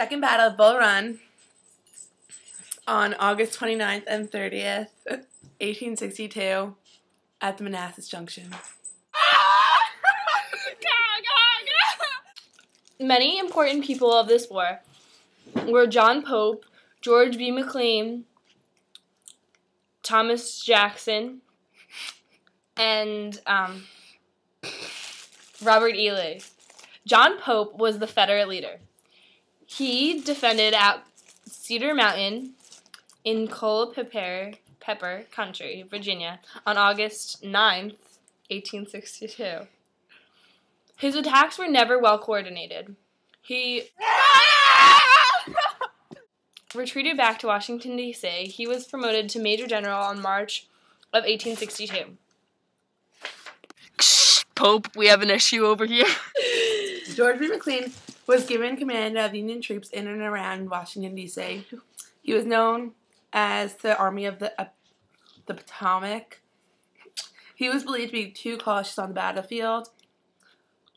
Second Battle of Bull Run on August 29th and 30th, 1862, at the Manassas Junction. Many important people of this war were John Pope, George B. McLean, Thomas Jackson, and Robert E. Lee. John Pope was the Federate leader. He defended at Cedar Mountain in Culpeper Country, Virginia, on August 9th, 1862. His attacks were never well coordinated. He retreated back to Washington, D.C. He was promoted to Major General on March of 1862. Pope, we have an issue over here. George B. McLean was given command of Union troops in and around Washington, D.C. He was known as the Army of the Potomac. He was believed to be too cautious on the battlefield,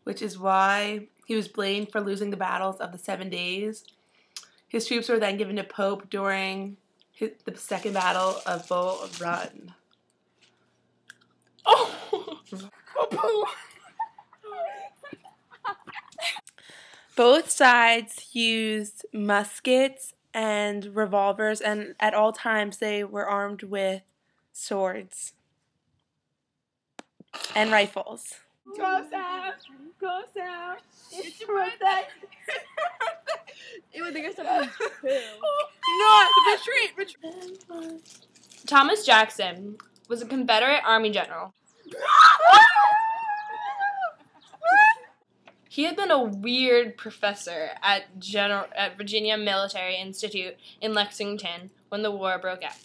which is why he was blamed for losing the battles of the 7 Days. His troops were then given to Pope during the Second Battle of Bull Run. Oh! Both sides used muskets and revolvers, and at all times they were armed with swords and rifles. Go Sam! Go Sam! It's your birthday! Ew, I think I stepped No! Retreat! Thomas Jackson was a Confederate Army general. He had been a weird professor at Virginia Military Institute in Lexington when the war broke out.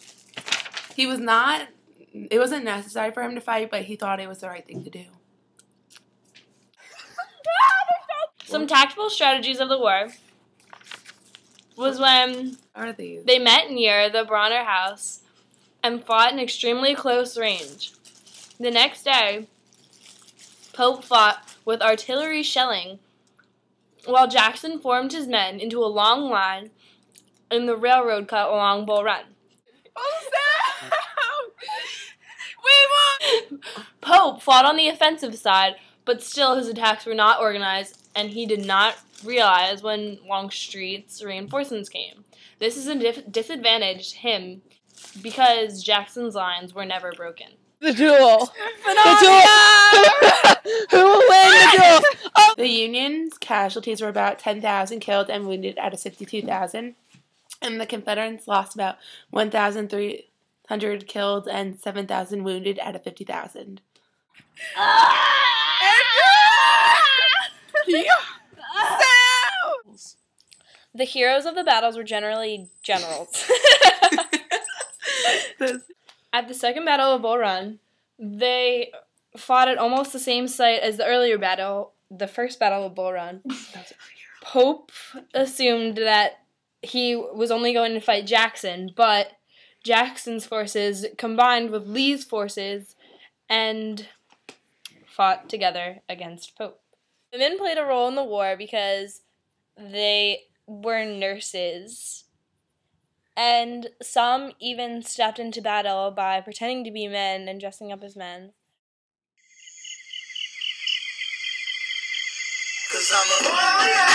He was not, it wasn't necessary for him to fight, but he thought it was the right thing to do. Some tactical strategies of the war was when they met near the Bronner House and fought in extremely close range. The next day, Pope fought with artillery shelling, while Jackson formed his men into a long line in the railroad cut along Bull Run. We won! Pope fought on the offensive side, but still his attacks were not organized, and he did not realize when Longstreet's reinforcements came. This is a disadvantaged him because Jackson's lines were never broken. The duel! The duel! Who will win the duel? Oh. The Union's casualties were about 10,000 killed and wounded out of 62,000, and the Confederates lost about 1,300 killed and 7,000 wounded out of 50,000. The heroes of the battles were generally generals. At the Second Battle of Bull Run, they fought at almost the same site as the earlier battle, the First Battle of Bull Run. Pope assumed that he was only going to fight Jackson, but Jackson's forces combined with Lee's forces and fought together against Pope. Women played a role in the war because they were nurses, and some even stepped into battle by pretending to be men and dressing up as men. 'Cause I'm a warrior.